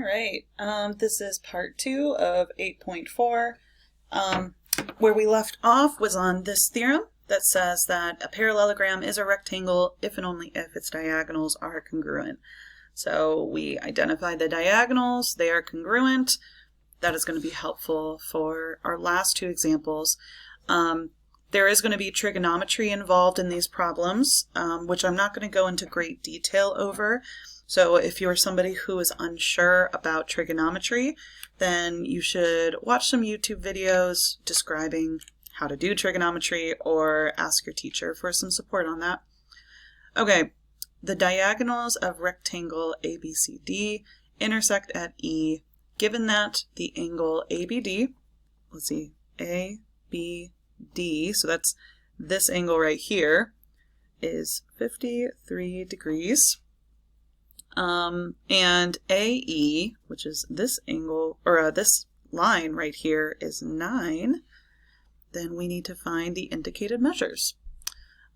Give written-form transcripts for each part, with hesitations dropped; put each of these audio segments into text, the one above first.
All right, this is part 2 of 8.4. Where we left off was on this theorem that says that a parallelogram is a rectangle if and only if its diagonals are congruent. So we identified the diagonals, they are congruent. That is going to be helpful for our last two examples. There is going to be trigonometry involved in these problems, which I'm not going to go into great detail over. So if you're somebody who is unsure about trigonometry, then you should watch some YouTube videos describing how to do trigonometry or ask your teacher for some support on that. Okay, the diagonals of rectangle ABCD intersect at E, given that the angle ABD, let's see, ABD, so that's this angle right here, is 53 degrees. And AE, which is this angle, or this line right here, is 9, then we need to find the indicated measures.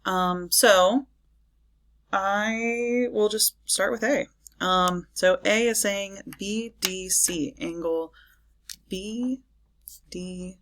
So I will just start with A. So A is saying BDC, angle BDC.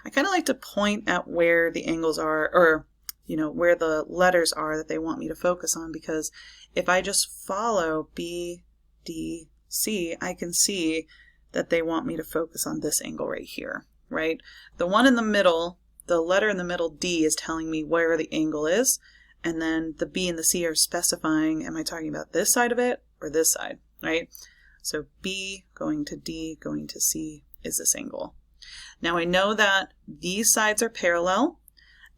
I kind of like to point at where the angles are, or where the letters are that they want me to focus on, because if I just follow BDC, I can see that they want me to focus on this angle right here, right? The one in the middle, the letter in the middle, D, is telling me where the angle is, and then the B and the C are specifying, am I talking about this side of it or this side, right? So B going to D going to C is this angle. Now I know that these sides are parallel,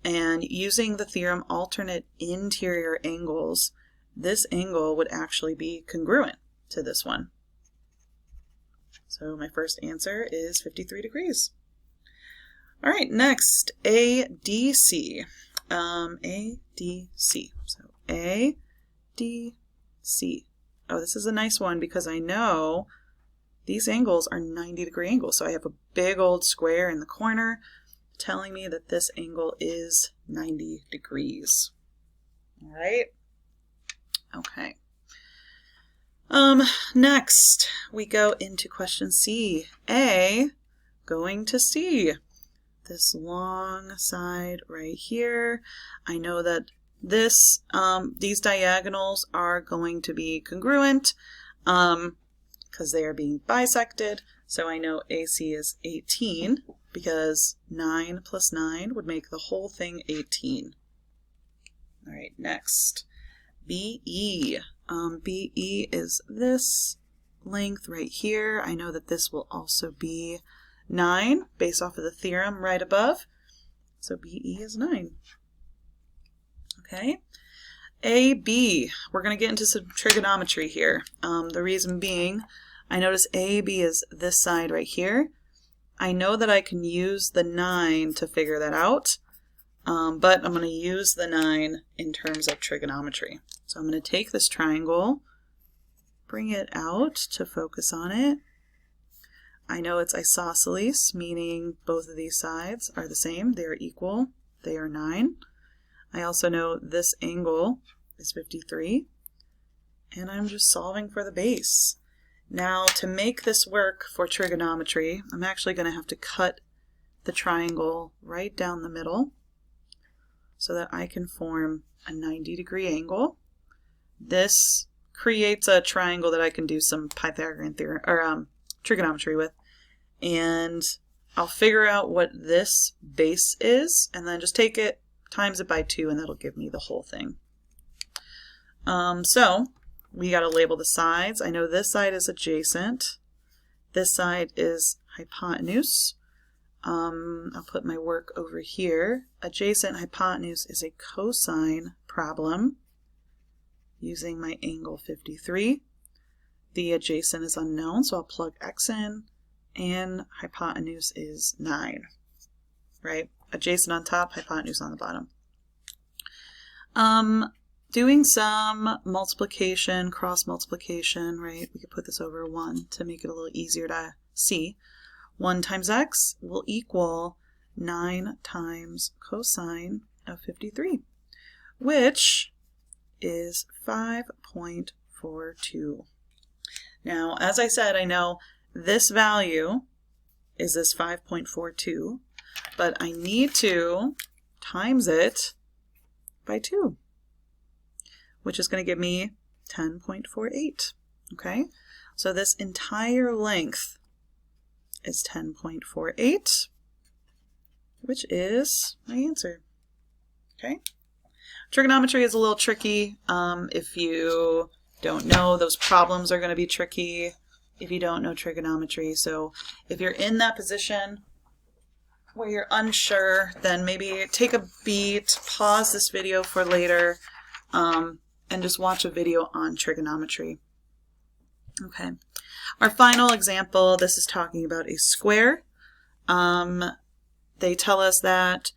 and using the theorem alternate interior angles, this angle would actually be congruent to this one. So my first answer is 53 degrees. All right, next, ADC. ADC. So ADC. Oh, this is a nice one because I know these angles are 90-degree angles. So I have a big old square in the corner telling me that this angle is 90 degrees. All right. Okay. Next we go into question C. A going to C. This long side right here. I know that this these diagonals are going to be congruent because they are being bisected. So I know AC is 18 because 9 plus 9 would make the whole thing 18. All right, next. BE. BE is this length right here. I know that this will also be 9 based off of the theorem right above. So BE is 9. Okay. AB. We're going to get into some trigonometry here. The reason being, I notice AB is this side right here. I know that I can use the 9 to figure that out, but I'm going to use the 9 in terms of trigonometry. So I'm going to take this triangle, bring it out to focus on it. I know it's isosceles, meaning both of these sides are the same. They are equal. They are 9. I also know this angle is 53, and I'm just solving for the base. Now, to make this work for trigonometry, I'm actually going to have to cut the triangle right down the middle so that I can form a 90-degree angle. This creates a triangle that I can do some Pythagorean theorem or trigonometry with, and I'll figure out what this base is, and then just take it, times it by 2, and that'll give me the whole thing. So we got to label the sides. I know this side is adjacent. This side is hypotenuse. I'll put my work over here. Adjacent hypotenuse is a cosine problem using my angle 53. The adjacent is unknown, so I'll plug x in, and hypotenuse is 9, right? Adjacent on top, hypotenuse on the bottom. Doing some multiplication, cross multiplication, right? We could put this over 1 to make it a little easier to see. 1 times x will equal 9 times cosine of 53, which is 5.42. Now, as I said, I know this value is this 5.42, but I need to times it by 2, which is going to give me 10.48. Okay, so this entire length is 10.48, which is my answer. Okay, trigonometry is a little tricky. If you don't know, those problems are going to be tricky if you don't know trigonometry. So if you're in that position where you're unsure, then maybe take a beat, pause this video for later, and just watch a video on trigonometry. Okay, our final example, this is talking about a square. They tell us that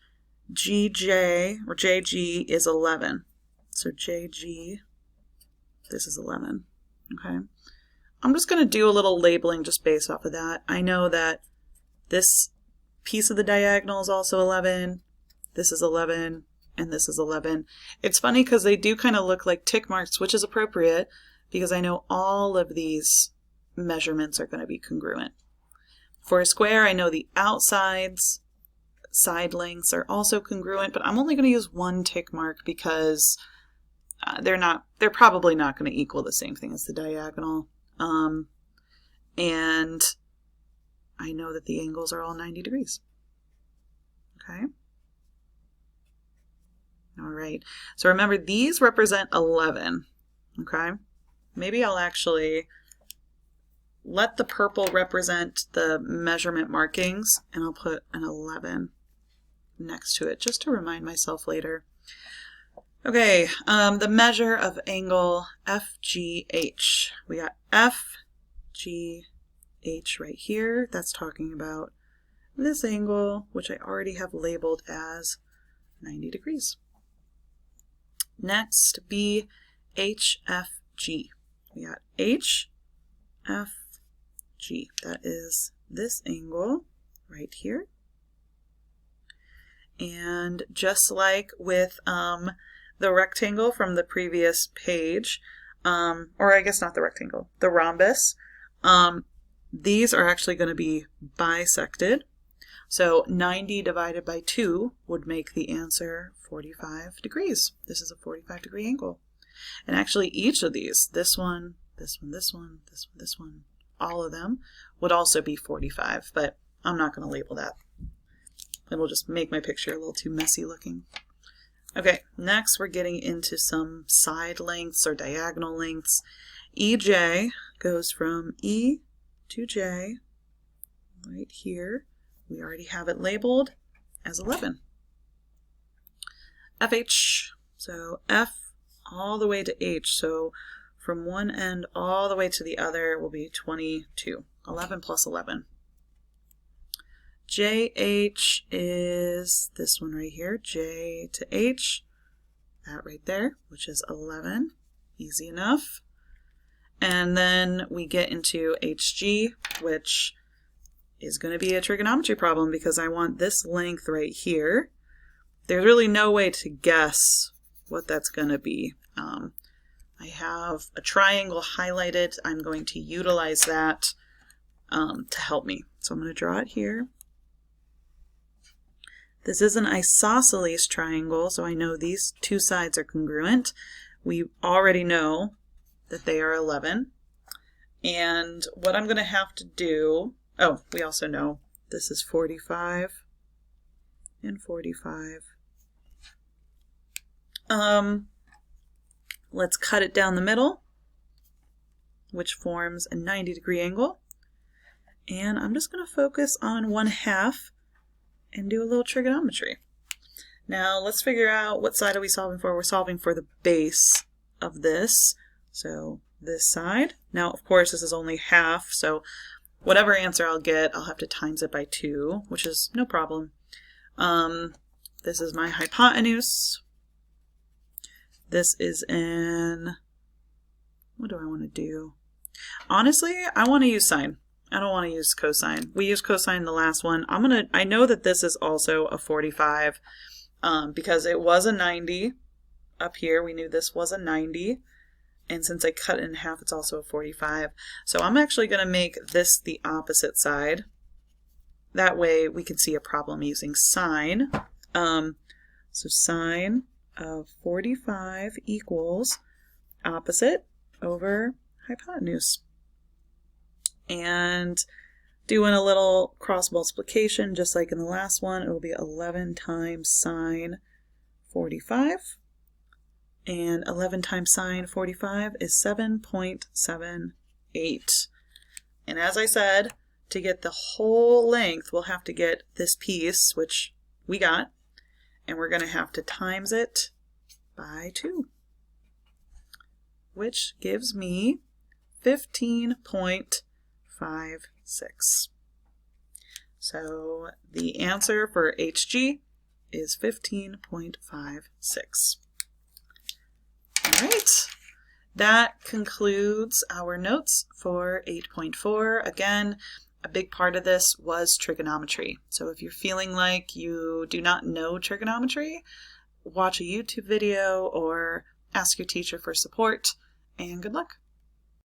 GJ or JG is 11. So JG, this is 11. Okay, I'm just going to do a little labeling just based off of that. I know that this piece of the diagonal is also 11, this is 11, and this is 11. It's funny because they do kind of look like tick marks, which is appropriate because I know all of these measurements are going to be congruent. For a square, I know the outsides, side lengths are also congruent, but I'm only going to use one tick mark because they're probably not going to equal the same thing as the diagonal. And I know that the angles are all 90 degrees. Okay. All right, so remember these represent 11, okay? Maybe I'll actually let the purple represent the measurement markings, and I'll put an 11 next to it just to remind myself later. Okay, the measure of angle FGH. We got FGH right here. That's talking about this angle, which I already have labeled as 90 degrees. Next, BHFG. We got HFG. That is this angle right here. And just like with the rectangle from the previous page, or I guess not the rectangle, the rhombus, these are actually going to be bisected. So 90 divided by 2 would make the answer 45 degrees. This is a 45 degree angle. And actually each of these, this one, this one, this one, this one, this one, all of them would also be 45, but I'm not going to label that. It will just make my picture a little too messy looking. Okay, next we're getting into some side lengths or diagonal lengths. EJ goes from E to J right here. We already have it labeled as 11. FH, so F all the way to H, so from one end all the way to the other will be 22. 11 plus 11. JH is this one right here, J to H, that right there, which is 11. Easy enough. And then we get into HG, which is going to be a trigonometry problem because I want this length right here. There's really no way to guess what that's going to be. I have a triangle highlighted. I'm going to utilize that to help me. So I'm going to draw it here. This is an isosceles triangle, so I know these two sides are congruent. We already know that they are 11. And what I'm going to have to do, oh, we also know this is 45 and 45. Let's cut it down the middle, which forms a 90 degree angle. And I'm just going to focus on 1/2 and do a little trigonometry. Now let's figure out what side are we solving for. We're solving for the base of this. So this side. Now of course this is only half, so whatever answer I'll get, I'll have to times it by 2, which is no problem. This is my hypotenuse. This is in, what do I want to do? Honestly, I want to use sine. I don't want to use cosine. We used cosine in the last one. I know that this is also a 45 because it was a 90 up here. We knew this was a 90. And since I cut it in half, it's also a 45. So I'm actually going to make this the opposite side. That way we can see a problem using sine. So sine of 45 equals opposite over hypotenuse. And doing a little cross multiplication, just like in the last one, it will be 11 times sine 45. And 11 times sine 45 is 7.78. And as I said, to get the whole length, we'll have to get this piece, which we got, and we're going to have to times it by 2, which gives me 15.56. So the answer for HG is 15.56. All right, that concludes our notes for 8.4. Again, a big part of this was trigonometry. So if you're feeling like you do not know trigonometry, watch a YouTube video or ask your teacher for support, and good luck.